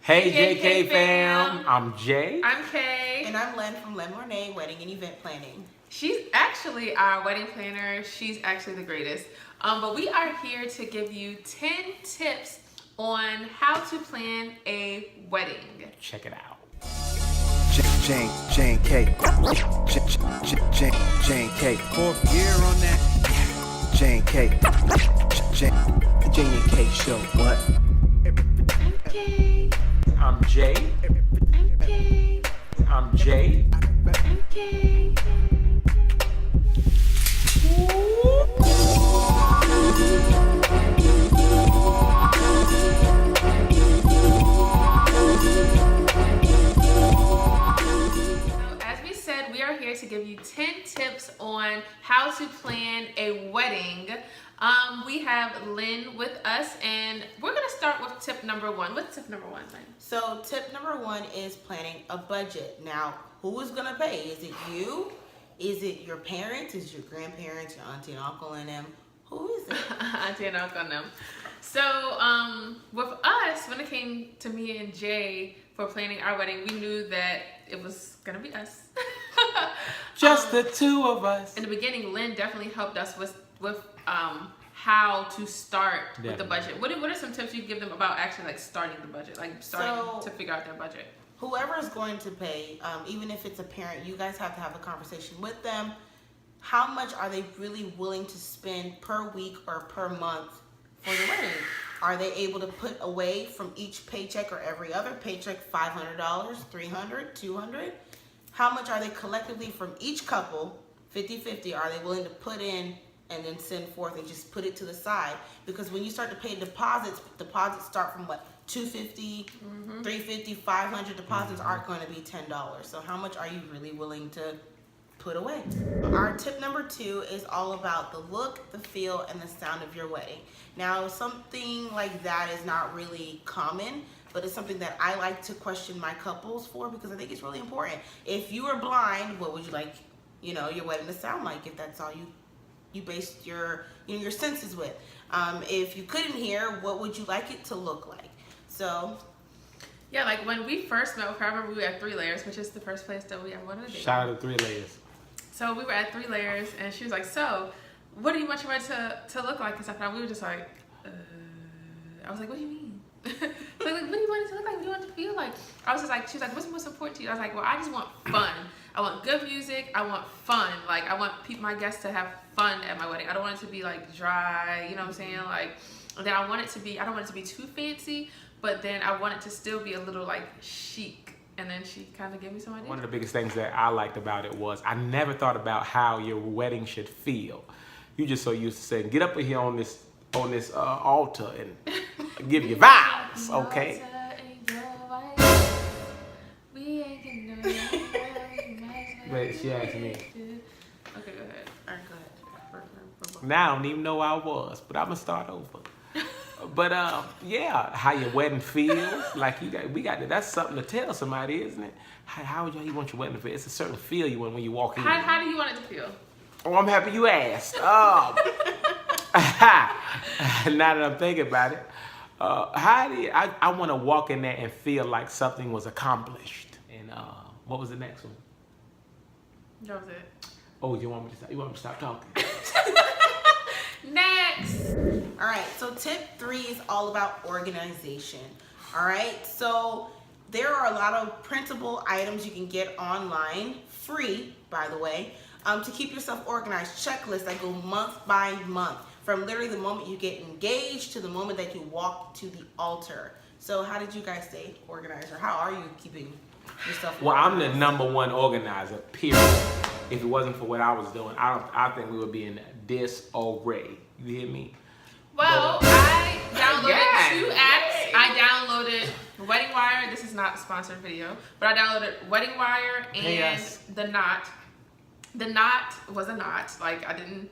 Hey Jay&Kay fam, I'm Jay. I'm Kay. And I'm Lynn from Lynn Morney, Wedding and Event Planning. She's actually our wedding planner. She's actually the greatest. But we are here to give you 10 tips on how to plan a wedding. Check it out. Jay&Kay. Jay&Kay. 4th year on that. Jay&Kay. Jay&Kay show. What? Okay. I'm Jay. Okay. I'm Jay. Okay. We are here to give you 10 tips on how to plan a wedding. We have Lynn with us, and we're going to start with tip number 1. What's tip number 1, Lynn? So tip number 1 is planning a budget. Now, who is going to pay? Is it you? Is it your parents? Is it your grandparents, your auntie and uncle and them? Who is it? Auntie and uncle and them. So with us, when it came to me and Jay for planning our wedding, we knew that it was going to be us. Just the two of us. In the beginning, Lynn definitely helped us with how to start with the budget. What are some tips you give them about actually like starting the budget, like starting to figure out their budget? Whoever is going to pay, even if it's a parent, you guys have to have a conversation with them. How much are they really willing to spend per week or per month for the wedding? Are they able to put away from each paycheck or every other paycheck $500, $300, $200? How much are they collectively from each couple, 50-50, are they willing to put in and then send forth and just put it to the side? Because when you start to pay deposits start from what, $250, $350, $500. Deposits aren't going to be $10. So how much are you really willing to put away? Our tip number 2 is all about the look, the feel, and the sound of your wedding. Now, something like that is not really common, but it's something that I like to question my couples for because I think it's really important. If you were blind, what would you like, your wedding to sound like? If that's all you based your senses with. If you couldn't hear, what would you like it to look like? So, yeah, like when we first met with her, I remember we were at 3 Layers, which is the first place that we ever wanted to date. Shout out to 3 Layers. So we were at 3 Layers, and she was like, "So, what do you want your wedding to look like?" And stuff. And we were just like, I was like, "What do you mean?" So like, what do you want it to look like? What do you want it to feel like? I was just like, she was like, "What's most important to you?" I was like, "Well, I just want fun. I want good music. I want fun. Like, I want my guests to have fun at my wedding. I don't want it to be like dry. You know what I'm saying? Like, and then I don't want it to be too fancy, but then I want it to still be a little like chic." And then she kind of gave me some ideas. One of the biggest things that I liked about it was I never thought about how your wedding should feel. You just so used to saying, "Get up here on this altar and give your vows," okay? Wait, she asked me. Okay, go ahead. all right, go ahead. Now I don't even know where I was, but I'm gonna start over. But yeah, how your wedding feels, like we got that's something to tell somebody, isn't it? How you want your wedding to feel? It's a certain feel you want when you walk in. How do you want it to feel? Oh, I'm happy you asked. Now that I'm thinking about it, I want to walk in there and feel like something was accomplished. And what was the next one? That was it. Oh, you want me to stop talking? Next. All right, so tip 3 is all about organization. All right, so there are a lot of printable items you can get online, free, by the way, to keep yourself organized. Checklists that go month by month, from literally the moment you get engaged to the moment that you walk to the altar. So how did you guys stay organized, or how are you keeping yourself organized? Well, I'm the #1 organizer, period. If it wasn't for what I was doing, I think we would be in disarray. You hear me? Well, I downloaded 2 apps. I downloaded Wedding Wire. This is not a sponsored video, but I downloaded Wedding Wire and The Knot. The Knot was a knot. Like, I didn't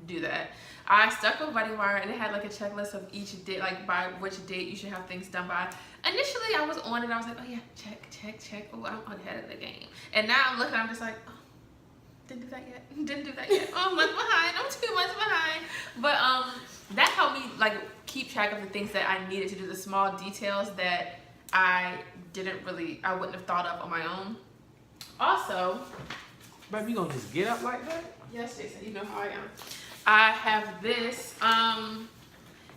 do that. I stuck with Wedding Wire, and it had like a checklist of each date, like by which date you should have things done by. Initially, I was on it. I was like, "Oh yeah, check. Oh, I'm ahead of the game." And now I'm looking. I'm just like, "Oh, didn't do that yet. Oh, I'm a month behind. I'm 2 months behind." But that helped me like keep track of the things that I needed to do, the small details that I wouldn't have thought of on my own. Also, Baby, you gonna just get up like that? yes, Jason, you know how I am. I have this.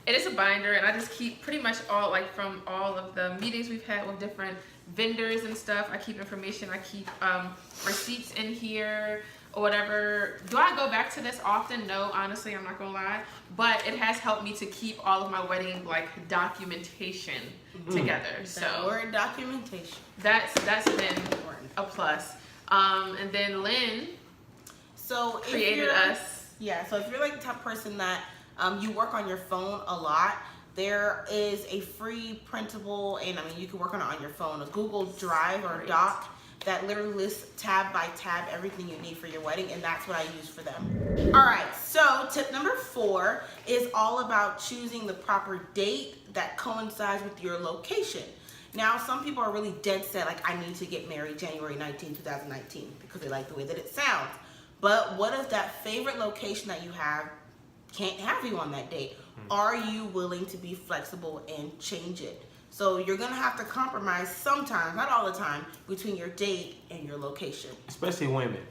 It is a binder, and I just keep pretty much from all of the meetings we've had with different vendors and stuff. I keep information. I keep receipts in here or whatever. Do I go back to this often? No, honestly, I'm not gonna lie. But it has helped me to keep all of my wedding documentation together. So That word documentation. that's been a plus. And then Lynn created us. Yeah, so if you're like the type of person that you work on your phone a lot, there is a free printable, and I mean you can work on it on your phone, a Google Drive or doc that literally lists tab by tab everything you need for your wedding, and that's what I use for them. All right, so tip number 4 is all about choosing the proper date that coincides with your location. Now, some people are really dead set, like I need to get married January 19, 2019, because they like the way that it sounds. But what if that favorite location that you have can't have you on that date? Are you willing to be flexible and change it? So you're gonna have to compromise sometimes, not all the time, between your date and your location. Especially women.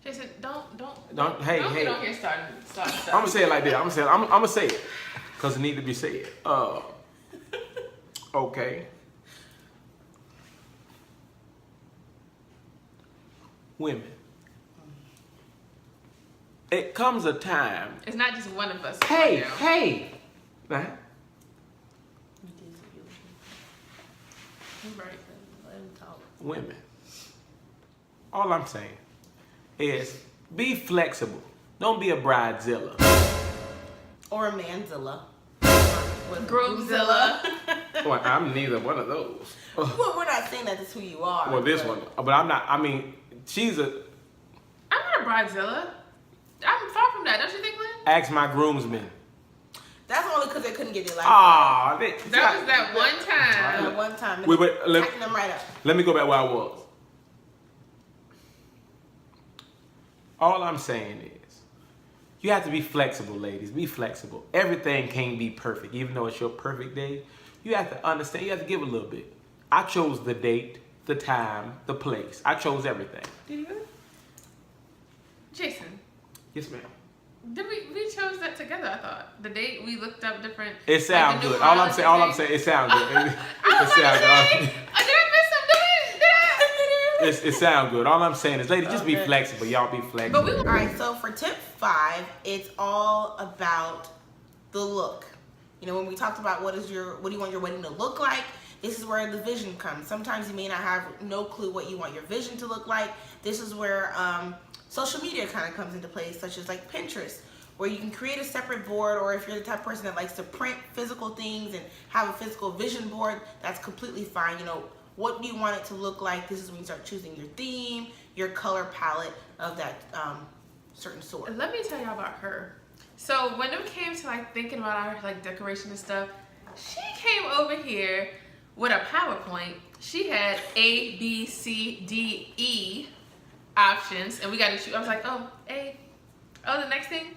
Jason, don't Hey. get on here starting stuff. I'm gonna say it like that. I'm gonna say it because it need to be said. Okay. Women. It comes a time. It's not just one of us. Hey. Nah. Right. Let him talk. Women. All I'm saying is be flexible. Don't be a bridezilla. Or a manzilla. Groomzilla. Well, I'm neither one of those. Well, we're not saying that that's who you are. Well, this one, but I'm not. I mean, she's a. I'm not a bridezilla. I'm far from that. Don't you think, Lynn? Ask my groomsmen. That's only because they couldn't get their life. Ah, That was that one time. That one time. Wait, Tighten them right up. let me go back where I was. All I'm saying is, you have to be flexible, ladies. Be flexible. Everything can't be perfect, even though it's your perfect day. You have to understand. You have to give a little bit. I chose the date, the time, the place. I chose everything. Did you? Jason, Yes, ma'am. did we chose that together? I thought the date we looked up different. It sounds the good. All I'm numerology saying, thing. it sounds good. I was It about to sounds say, good. did I miss something? It sounds good. All I'm saying is, ladies, just be Okay. flexible. Y'all be But flexible. we All right, so for tip 5, it's all about the look. You know, when we talked about what do you want your wedding to look like, this is where the vision comes. Sometimes you may not have no clue what you want your vision to look like. This is where social media kind of comes into play, such as like Pinterest, where you can create a separate board, or if you're the type of person that likes to print physical things and have a physical vision board, that's completely fine. You know, what do you want it to look like? This is when you start choosing your theme, your color palette of that certain sort. Let me tell y'all about her. So when it came to thinking about our decoration and stuff, she came over here with a PowerPoint. She had A, B, C, D, E options, and we got to choose. I was like, oh, A. Oh, the next thing,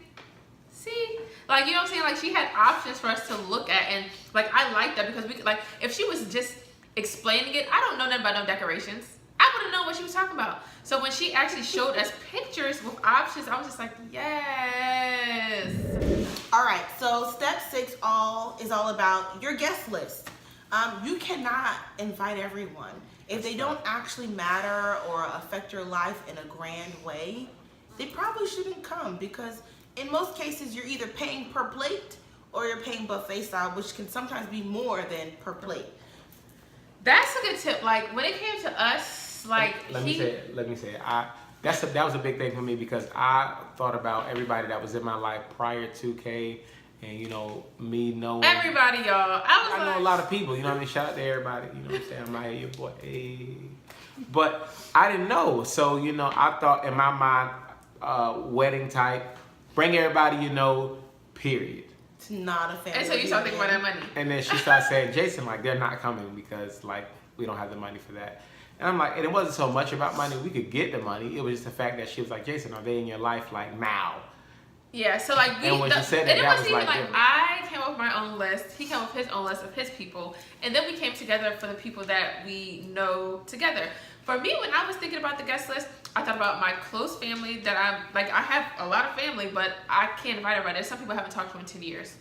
C. You know what I'm saying? She had options for us to look at, and I like that because we could, if she was just explaining it, I don't know nothing about no decorations. I wouldn't know what she was talking about. So when she actually showed us pictures with options, I was just like, yes. All right, so step 6 is all about your guest list. You cannot invite everyone. If they don't actually matter or affect your life in a grand way, they probably shouldn't come, because in most cases you're either paying per plate or you're paying buffet style, which can sometimes be more than per plate. That's a good tip. When it came to us, Let me say it. That was a big thing for me, because I thought about everybody that was in my life prior to Kay, and me knowing everybody, y'all. I know a lot of people. You know what I mean? Shout out to everybody. You know what I'm saying? I'm like, your boy. Hey. But I didn't know, so I thought in my mind, wedding type, bring everybody period. It's not a family. And so you start thinking about that money. And then she started saying, Jason, they're not coming because we don't have the money for that. And I'm like, and it wasn't so much about money. We could get the money. It was just the fact that she was like, Jason, are they in your life now? Yeah, so like And when she said that, and it that wasn't was even like like I came up with my own list. He came up with his own list of his people, and then we came together for the people that we know together. For me, when I was thinking about the guest list, I thought about my close family that I'm like. I have a lot of family, but I can't invite everybody. There's some people I haven't talked to in 10 years.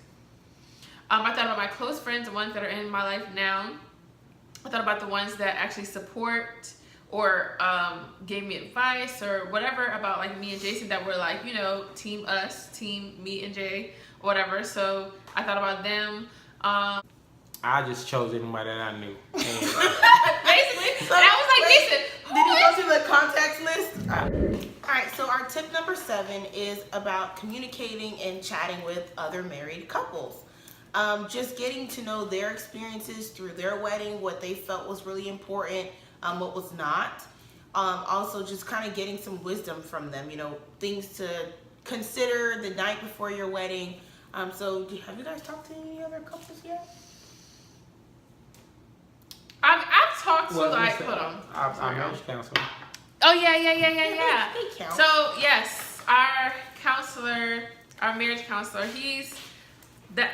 I thought about my close friends, the ones that are in my life now. I thought about the ones that actually support or gave me advice or whatever about like me and Jason, that were like, you know, team us, team me and Jay, whatever. So I thought about them. I just chose anybody that I knew. Basically, So, and I was like, wait, Jason, did you go through the contacts list? All right, so our tip number 7 is about communicating and chatting with other married couples. Just getting to know their experiences through their wedding, what they felt was really important, what was not. Also, just kind of getting some wisdom from them, you know, things to consider the night before your wedding. So have you guys talked to any other couples yet? I've talked to Well, like, listen, hold on. our marriage counselor. Oh yeah. They count. So yes, our counselor, our marriage counselor, he's that.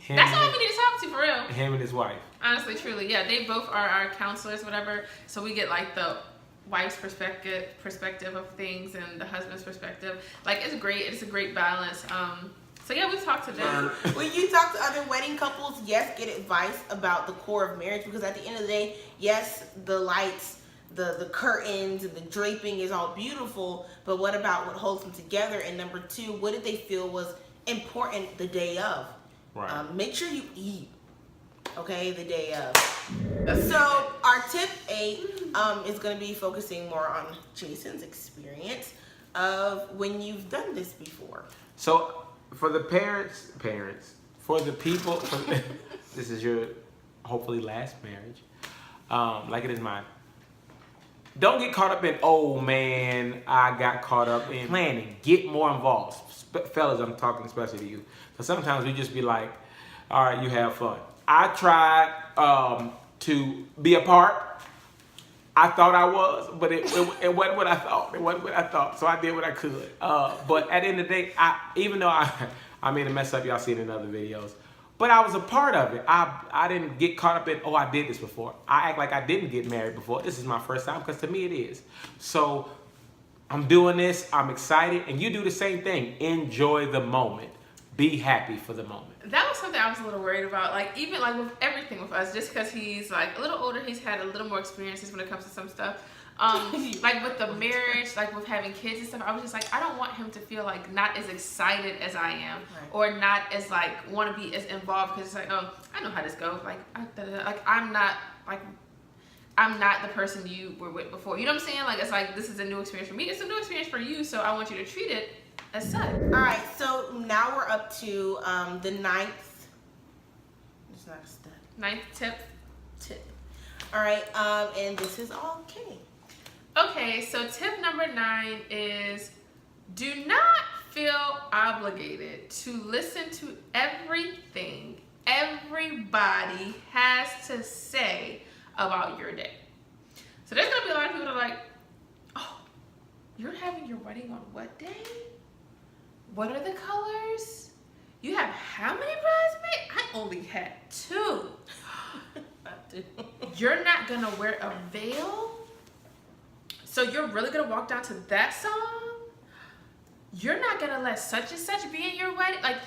That's all we need to talk to for real. Him and his wife. Honestly, truly, yeah, they both are our counselors, whatever. So we get like the wife's perspective of things and the husband's perspective. Like it's great. It's a great balance. So yeah, we talked to them. When you talk to other wedding couples, yes, get advice about the core of marriage, because at the end of the day, yes, the lights, the curtains, and the draping is all beautiful, but what about what holds them together? And number 2, what did they feel was important the day of? Right. Make sure you eat, okay, the day of. So our tip 8 is going to be focusing more on Jason's experience of when you've done this before. So for the parents, for the people, this is your hopefully last marriage, like it is mine. Don't get caught up in, oh man, I got caught up in planning. Get more involved. Fellas, I'm talking especially to you. Because sometimes we just be like, all right, you have fun. I tried to be a part. I thought I was, but it wasn't what I thought. It wasn't what I thought, so I did what I could. But at the end of the day, even though I made a mess up, y'all seen it in other videos, but I was a part of it. I didn't get caught up in, oh, I did this before. I act like I didn't get married before. This is my first time, because to me it is. So I'm doing this, I'm excited, and you do the same thing. Enjoy the moment. Be happy for the moment. That was something I was a little worried about. Like even like with everything with us, just because he's like a little older, he's had a little more experiences when it comes to some stuff. Like with the marriage, like with having kids and stuff, I was just like, I don't want him to feel like not as excited as I am, right, or not as like want to be as involved, because it's like, oh, I know how this goes. Like I'm not the person you were with before. You know what I'm saying? Like it's like, this is a new experience for me. It's a new experience for you, so I want you to treat it as such. All right, so now we're up to the 9th. It's not a stud. 9th tip. All right, and this is all Kay. Okay, so tip number 9 is do not feel obligated to listen to everything everybody has to say about your day. So there's gonna be a lot of people that are like, oh, you're having your wedding on what day? What are the colors? You have how many bridesmaids? I only had 2. You're not gonna wear a veil? So you're really gonna walk down to that song? You're not gonna let such and such be in your wedding? Like,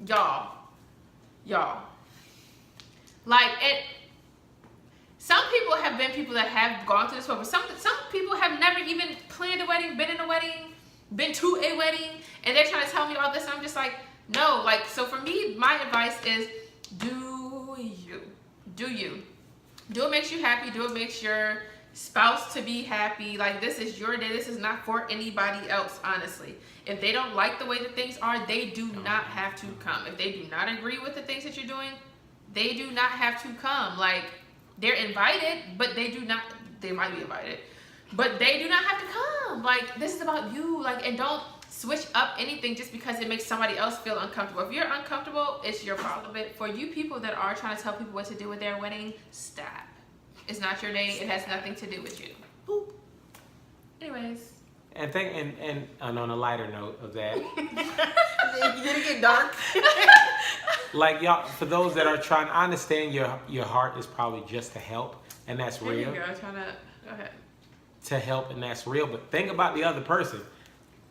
y'all. Like, some people have been people that have gone through this before, but some people have never even planned a wedding, been in a wedding, been to a wedding, and they're trying to tell me all this, and I'm just like, no. Like, so for me, my advice is do you. Do what makes you happy. Do what makes your spouse to be happy. Like, this is your day. This is not for anybody else, honestly. If they don't like the way that things are, they do not have to come. If they do not agree with the things that you're doing, they do not have to come. Like, they're invited, but they might be invited, but they do not have to come. Like, this is about you. Like, and don't switch up anything just because it makes somebody else feel uncomfortable. If you're uncomfortable, it's your problem. But for you people that are trying to tell people what to do with their wedding, stop. It's not your day. It has nothing to do with you. Boop. Anyways. And on a lighter note of that, Did it get dark? like y'all, for those that are trying, I understand your heart is probably just to help, and that's There real. you go. Trying to go ahead. To help, and that's real. But think about the other person.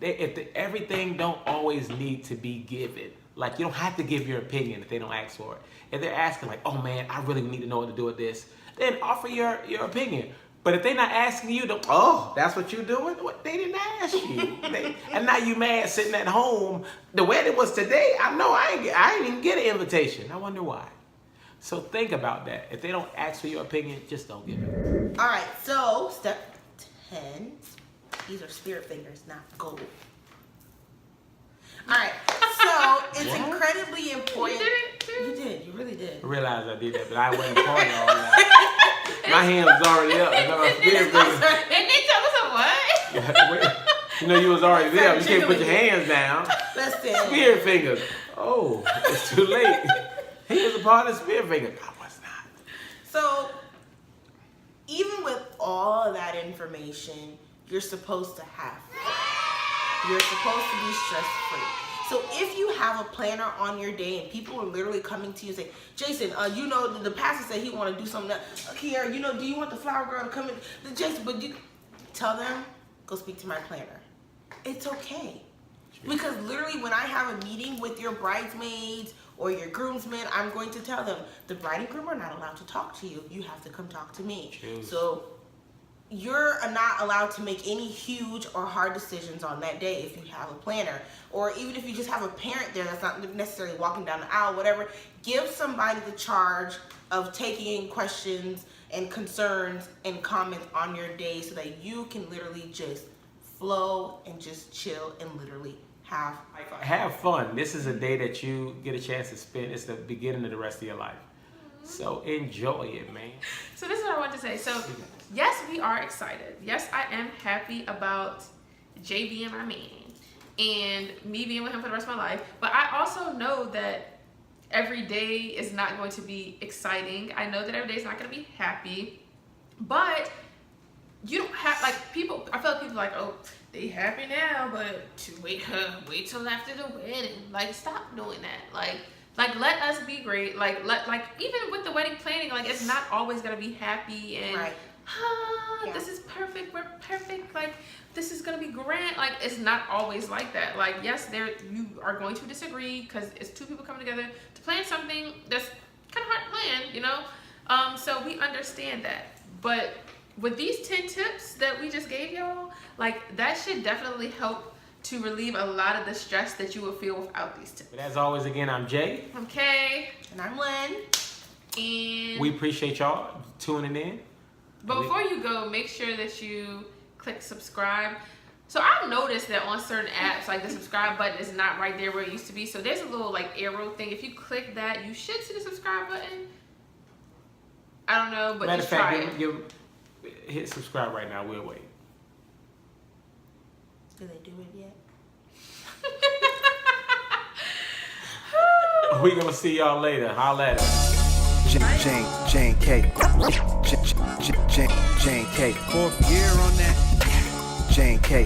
Everything don't always need to be given. Like, you don't have to give your opinion if they don't ask for it. If they're asking like, oh man, I really need to know what to do with this, then offer your opinion. But if they're not asking you, that's what you're doing? What, they didn't ask you. And now you mad sitting at home. The wedding was today. I know I ain't even get an invitation. I wonder why. So think about that. If they don't ask for your opinion, just don't give it. All right, so step 10. These are spirit fingers, not gold. All right, so it's What? incredibly You important. did it too. You did. You really did. I realized I did that, but I wasn't part of all that. My hand was already up. And my spirit fingers. And they tell us what? You know you was already there. You can't put your hands down. Listen. Spirit fingers. Oh, it's too late. He was a part of spirit fingers. I was not. So, even with all of that information, you're supposed to have fun. You're supposed to be stress-free. So if you have a planner on your day and people are literally coming to you and say, Jason, you know, the pastor said he want to do something here, you know, do you want the flower girl to come in? Jason, but you tell them, go speak to my planner. It's okay. Because literally when I have a meeting with your bridesmaids or your groomsmen, I'm going to tell them, the bride and groom are not allowed to talk to you. You have to come talk to me. True. So you're not allowed to make any huge or hard decisions on that day if you have a planner. Or even if you just have a parent there that's not necessarily walking down the aisle, whatever, give somebody the charge of taking in questions and concerns and comments on your day so that you can literally just flow and just chill and literally have fun. Have fun. This is a day that you get a chance to spend. It's the beginning of the rest of your life. So enjoy it, man. So this is what I want to say. So yes, we are excited. Yes, I am happy about Jay being my man and me being with him for the rest of my life. But I also know that every day is not going to be exciting. I know that every day is not going to be happy. But you don't have, like, people, I feel like people are like, oh, they happy now, but wait till after the wedding. Like, stop doing that. Like let us be great. Like even with the wedding planning, like, it's not always gonna be happy and Right. Yeah. This is perfect. We're perfect. Like, this is gonna be grand. Like, it's not always like that. Like, yes, you are going to disagree because it's two people coming together to plan something that's kind of hard to plan, you know. So we understand that, but with these 10 tips that we just gave y'all, like, that should definitely help to relieve a lot of the stress that you will feel without these tips. But as always, again, I'm Jay. I'm Kay. And I'm Lynn. And We appreciate y'all tuning in. but before you go, make sure that you click subscribe. So I've noticed that on certain apps, like, the subscribe button is not right there where it used to be. So there's a little, like, arrow thing. If you click that, you should see the subscribe button. I don't know, but Matter of just try fact, it. hit subscribe right now. We'll wait. Do they do it yet? We gonna see y'all later. Holla at us. Jay&Kay. Jay&Kay. 4th year on that. Jay&Kay.